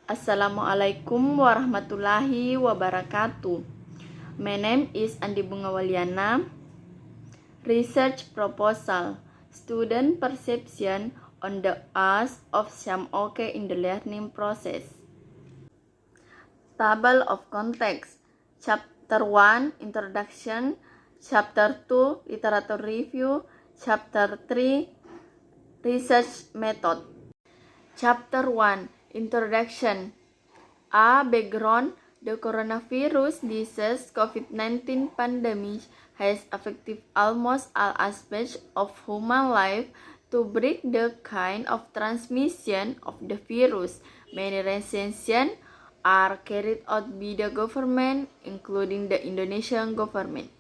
Assalamualaikum warahmatullahi wabarakatuh. My name is Andi Bunga Walianna. Research proposal: Student perception on the use of SYAM-OK in the learning process. Table of context: Chapter 1 Introduction, Chapter 2 Literature Review, Chapter 3 Research Method. Chapter 1 Introduction. A background: the coronavirus disease COVID-19 pandemic has affected almost all aspects of human life. To break the kind of transmission of the virus, many restrictions are carried out by the government, including the Indonesian government.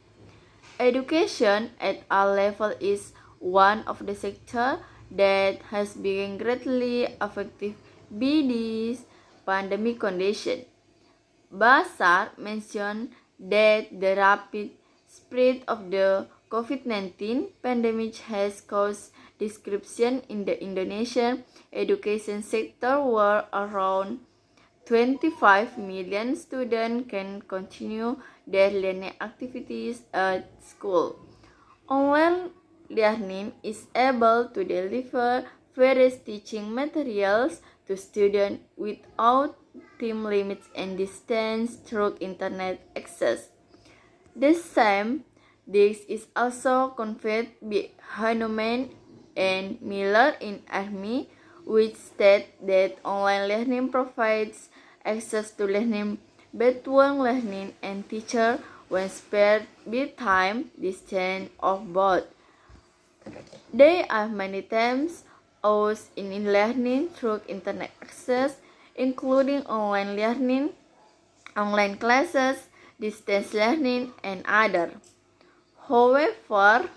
Education at all levels is one of the sectors that has been greatly affected by this pandemic condition. Basar mentioned that the rapid spread of the COVID-19 pandemic has caused disruption in the Indonesian education sector, where around 25 million students can continue their learning activities at school. Online learning is able to deliver various teaching materials to students without time limits and distance through internet access. This is also confirmed by Hanuman and Miller in Army, which state that online learning provides access to learning between learning and teacher when spared by time, distance, or both. There are many times used in learning through internet access, including online learning, online classes, distance learning, and other. However,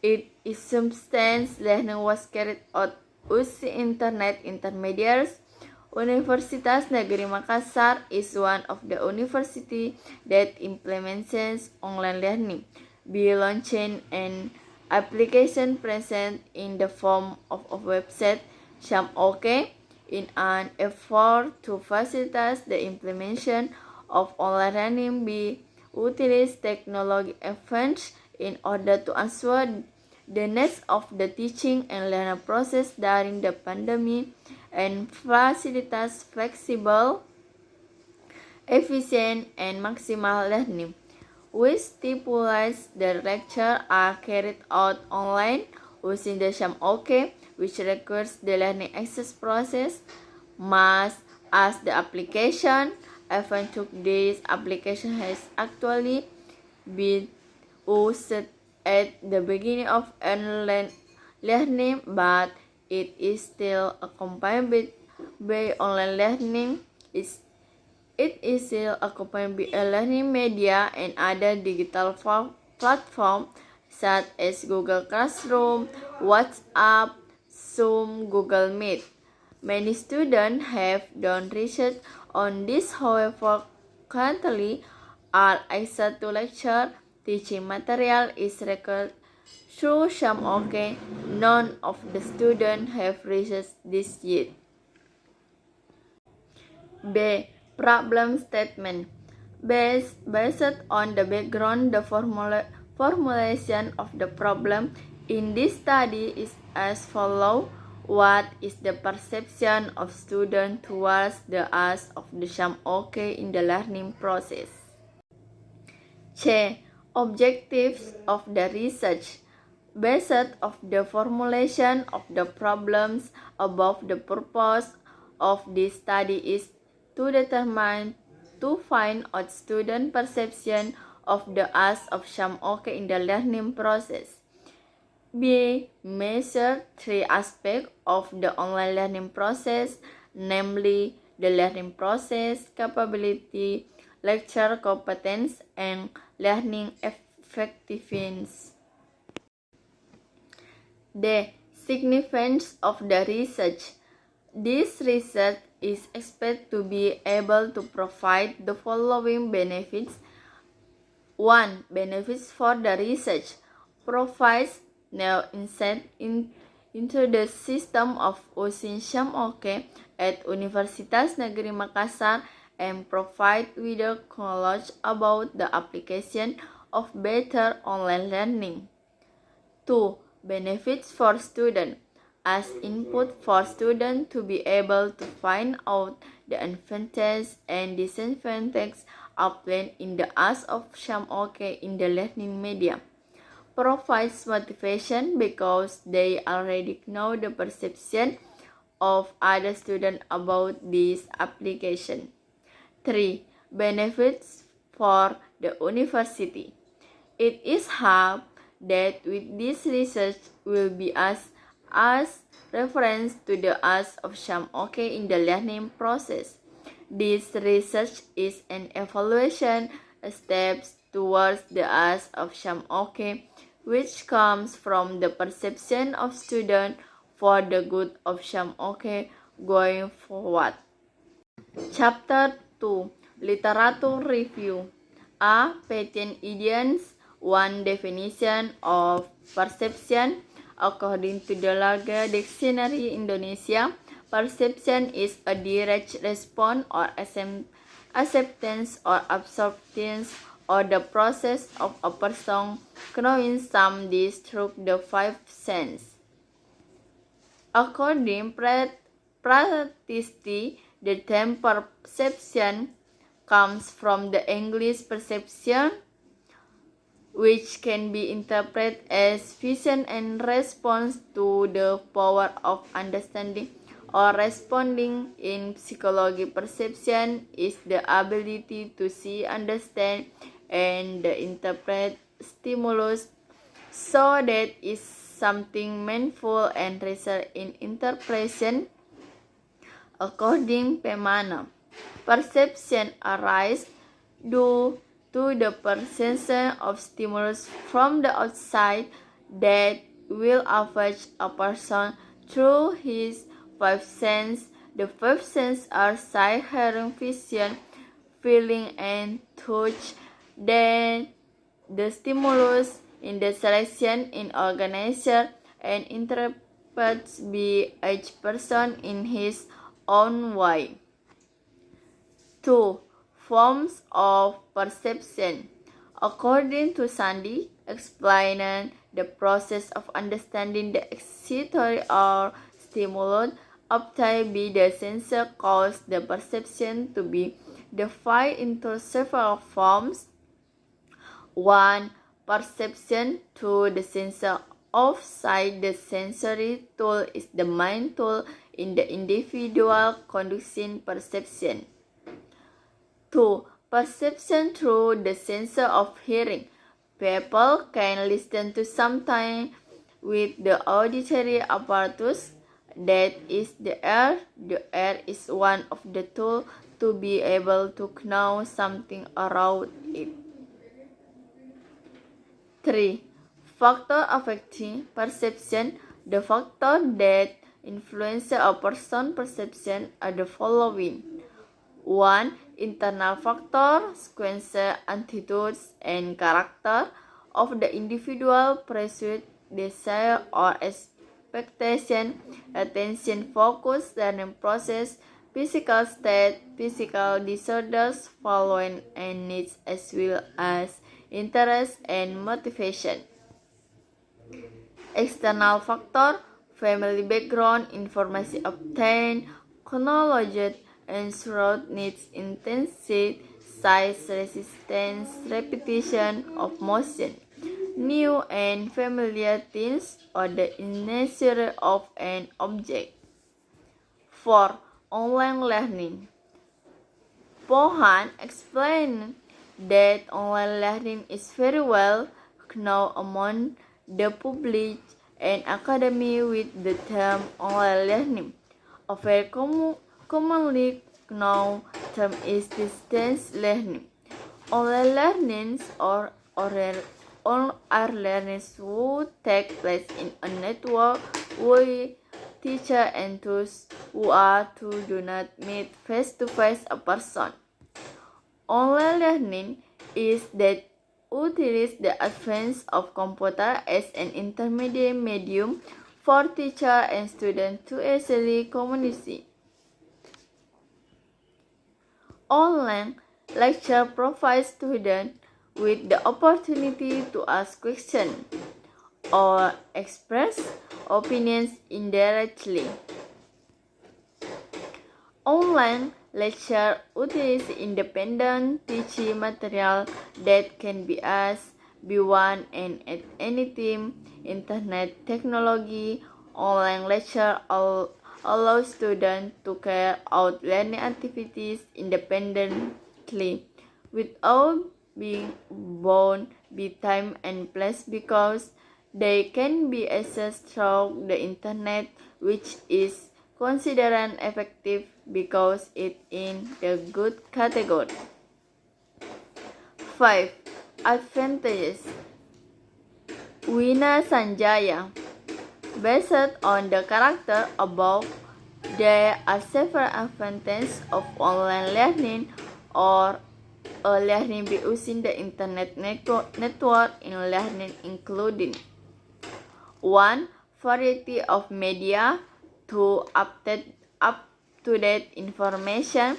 it is substance learning was carried out using internet intermediaries. Universitas Negeri Makassar is one of the universities that implements online learning by launching an application present in the form of a website, SYAM-OK, in an effort to facilitate the implementation of online learning by utilizing technology events in order to ensure the needs of the teaching and learning process during the pandemic and facilitates flexible, efficient, and maximal learning, which stipulates the lectures are carried out online using the SYAM-OK, which requires the learning access process must as the application. Even though this application has actually been used at the beginning of online learning, but it is still accompanied by online learning. It is still accompanied by a learning media and other digital platforms such as Google Classroom, WhatsApp, Zoom, Google Meet. Many students have done research on this. However, currently, all access to lecture teaching material is recorded through SYAM-OK. None of the students have researched this yet. B. Problem statement. Based on the background, the formulation of the problem in this study is as follows. What is the perception of students towards the use of the SYAM-OK in the learning process? C. Objectives of the research. Based on the formulation of the problems above, the purpose of this study is to find out student perception of the use of SYAM-OK in the learning process. B. Measure three aspects of the online learning process, namely the learning process, capability, lecture competence, and learning effectiveness. The significance of the research. This research is expected to be able to provide the following benefits. 1. Benefits for the research. Provides new insight into the system of using SYAM-OK at Universitas Negeri Makassar and provide wider knowledge about the application of better online learning. 2. Benefits for students. As input for students to be able to find out the advantages and disadvantages outlined in the use of SYAM-OK in the learning media. Provides motivation because they already know the perception of other students about this application. 3. Benefits for the university. It is hoped that with this research will be as reference to the use of SYAM-OK in the learning process. This research is an evaluation steps towards the use of SYAM-OK, which comes from the perception of students for the good of SYAM-OK going forward. Chapter 2. Literature Review. A. Patent Idioms. One definition of perception. According to the Larga Dictionary Indonesia, perception is a direct response or acceptance or absorption or the process of a person knowing something through the five senses. According practically, the term perception comes from the English perception, which can be interpreted as vision and response to the power of understanding or responding. In psychology, perception is the ability to see, understand, and interpret stimulus so that is something meaningful and result in interpretation. According Pemana, perception arises due to the perception of stimulus from the outside that will affect a person through his five senses. The five senses are sight, hearing, vision, feeling, and touch. Then the stimulus in the selection in organization and interpreted by each person in his own way. 2. Forms of perception. According to Andi, explaining the process of understanding the excitatory or stimulus obtained by the sensor causes the perception to be divided into several forms. 1. Perception through the sensor of sight. The sensory tool is the main tool in the individual conducting perception. 2. Perception through the sensor of hearing. People can listen to something with the auditory apparatus, that is the ear. The ear is one of the tools to be able to know something around it. 3. Factor affecting perception. The factors that influence a person's perception are the following. 1. Internal factor, sequence, attitudes, and character of the individual, pursuit, desire, or expectation, attention, focus, learning process, physical state, physical disorders, following, and needs, as well as interest and motivation. External factor, family background, information obtained, chronology, and throughout needs, intensity, size, resistance, repetition of motion, new and familiar things, or the nature of an object. 4. Online learning. Pohan explained that online learning is very well known among the public and academy with the term online learning. A very commonly known term is distance learning. Online learnings are learnings who take place in a network with teacher and those who are to do not meet face-to-face a person. Online learning is that utilizes the advance of computer as an intermediate medium for teacher and student to easily communicate. Online lecture provides students with the opportunity to ask questions or express opinions indirectly. Online lecture utilize independent teaching material that can be asked, be one and at any time. Internet technology online lecture allows students to carry out learning activities independently without being bound by time and place because they can be accessed through the internet, which is considered effective because it in the good category. 5. Advantages. Wina Sanjaya. Based on the character above, there are several advantages of online learning or learning by using the internet network in learning, including 1. Variety of media. 2. Up-to-date information.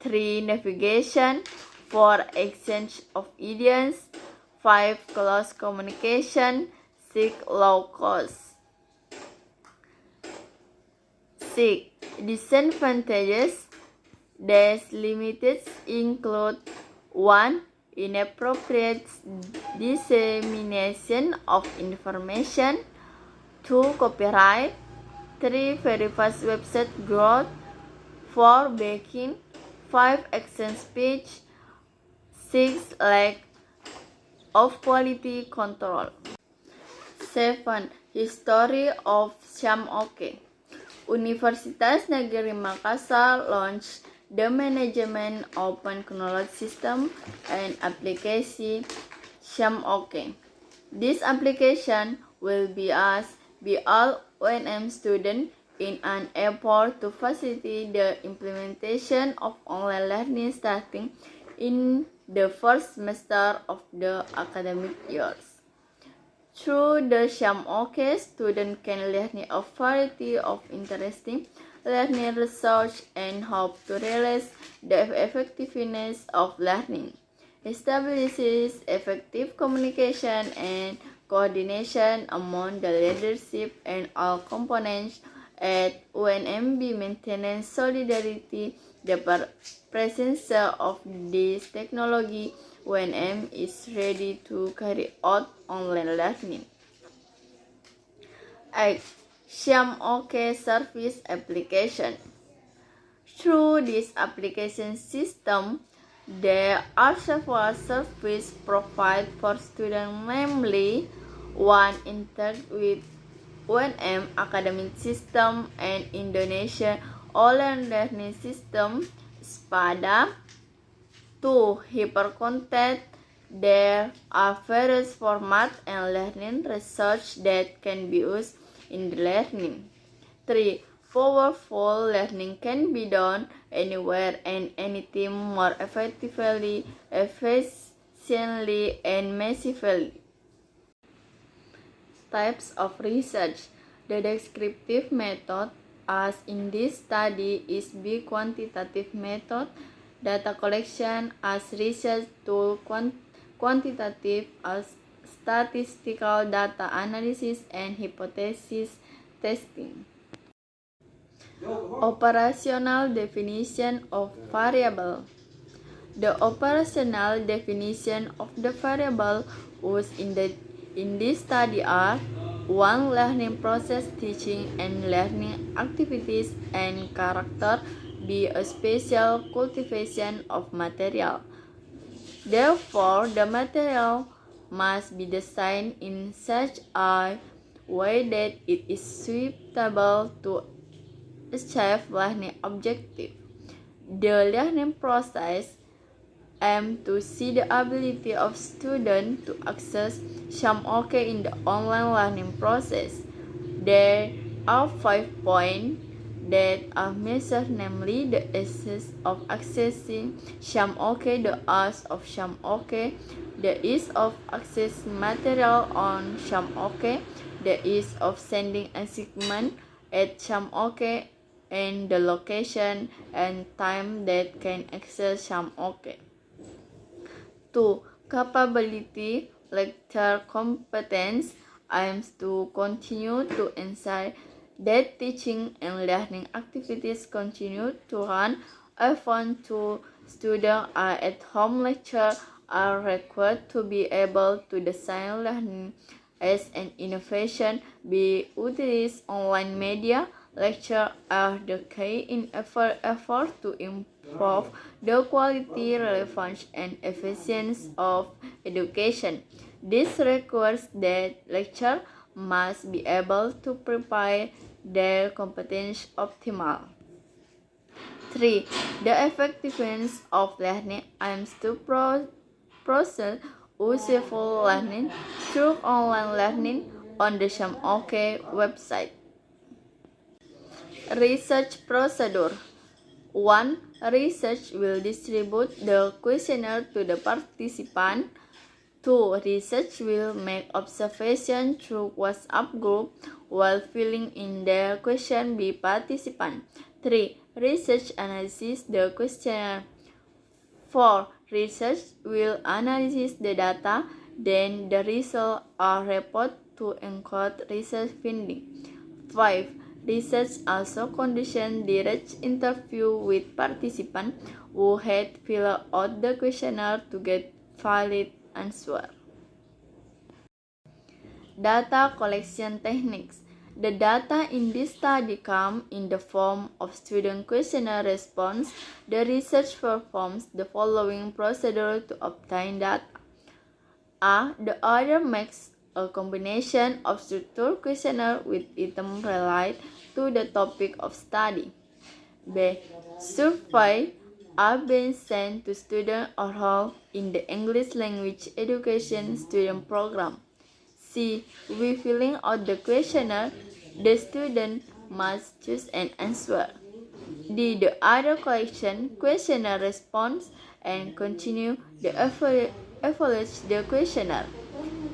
3. Navigation. 4. Exchange of ideas. 5. Close communication. 6. Low cost. 6. Disadvantages. These limits include 1. Inappropriate dissemination of information. 2. Copyright. 3. Very fast website growth. 4. Backing. 5. Exchange speech. 6. Lack of quality control. 7. History of SYAM-OK. Universitas Negeri Makassar launched the Management Open Knowledge System and application SYAM-OK. This application will be used by all UNM students in an effort to facilitate the implementation of online learning starting in the first semester of the academic years. Through the SYAM-OK, students can learn a variety of interesting learning research and hope to realize the effectiveness of learning. Establishes effective communication and coordination among the leadership and all components at UNMB, maintaining solidarity. The presence of this technology UNM is ready to carry out online learning. 8. SYAM-OK service application. Through this application system, there are several services provided for students, namely 1. Interact with UNM academic system and Indonesia online learning system SPADA. 2. Hypercontent. There are various formats and learning research that can be used in the learning. 3. Powerful learning can be done anywhere and anytime more effectively, efficiently, and massively. Types of research. The descriptive method, as in this study, is the quantitative method. Data collection as research tool, quantitative as statistical data analysis and hypothesis testing. Operational definition of variable. The operational definition of the variable used in this study are 1. Learning process, teaching and learning activities and character by a special cultivation of material. Therefore, the material must be designed in such a way that it is suitable to achieve learning objective. The learning process aims to see the ability of students to access SYAM-OK in the online learning process. There are 5 points that are measured, namely the ease of accessing SYAM-OK, the use of SYAM-OK, the ease of access material on SYAM-OK, the ease of sending assignment at SYAM-OK, and the location and time that can access SYAM-OK. 2. Capability, lecture competence aims to continue to ensure that teaching and learning activities continue to run even though students are at home. Lecturers are required to be able to design learning as an innovation, be utilize online media. Lectures are the key in effort to improve the quality, relevance, and efficiency of education. This requires that lecturers must be able to prepare their competence optimal. 3. The effectiveness of learning aims to process useful learning through online learning on the SYAM-OK website. Research procedure. 1. Research will distribute the questionnaire to the participant. 2. Research will make observations through WhatsApp group while filling in their question by participant. 3. Research analyzes the questionnaire. 4. Research will analyze the data, then the results are reported to encode research findings. 5. Research also conditions direct interview with participants who had filled out the questionnaire to get valid answer. Data collection techniques. The data in this study come in the form of student questionnaire response. The research performs the following procedure to obtain data. A. The author makes a combination of structured questionnaire with items related to the topic of study. B. Survey are being sent to students enrolled in the English language education student program. C. When filling out the questionnaire, the student must choose an answer. D. The other collection questionnaire response and continue the evaluate the questionnaire.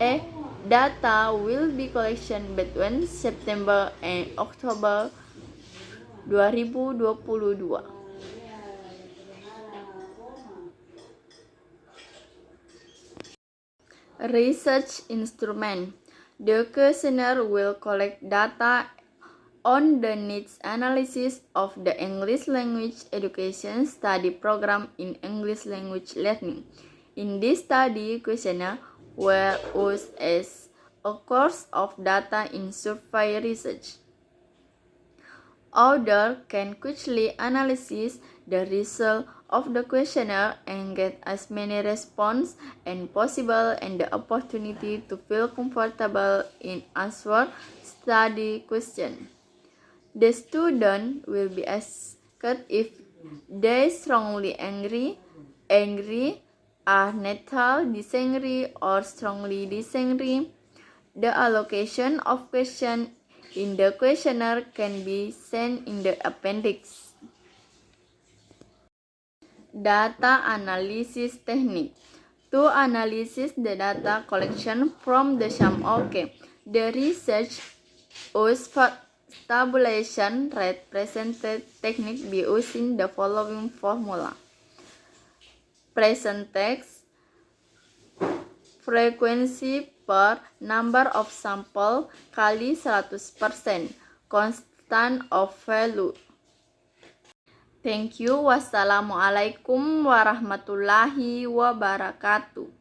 A. Data will be collected between September and October 2022. Research instrument. The questionnaire will collect data on the needs analysis of the English language education study program in English language learning. In this study, questionnaire were used as a source of data in survey research. Authors can quickly analyze the result of the questionnaire and get as many responses as possible and the opportunity to feel comfortable in answering study questions. The student will be asked if they strongly angry, are neutral, disangry, or strongly disangry. The allocation of questions in the questionnaire can be sent in the appendix. Data analysis technique. To analyze the data collection from the SYAM-OK, the research used tabulation rate percentage technique by using the following formula. Percentage frequency per number of sample kali 100%, constant of value. Thank you. Wassalamualaikum warahmatullahi wabarakatuh.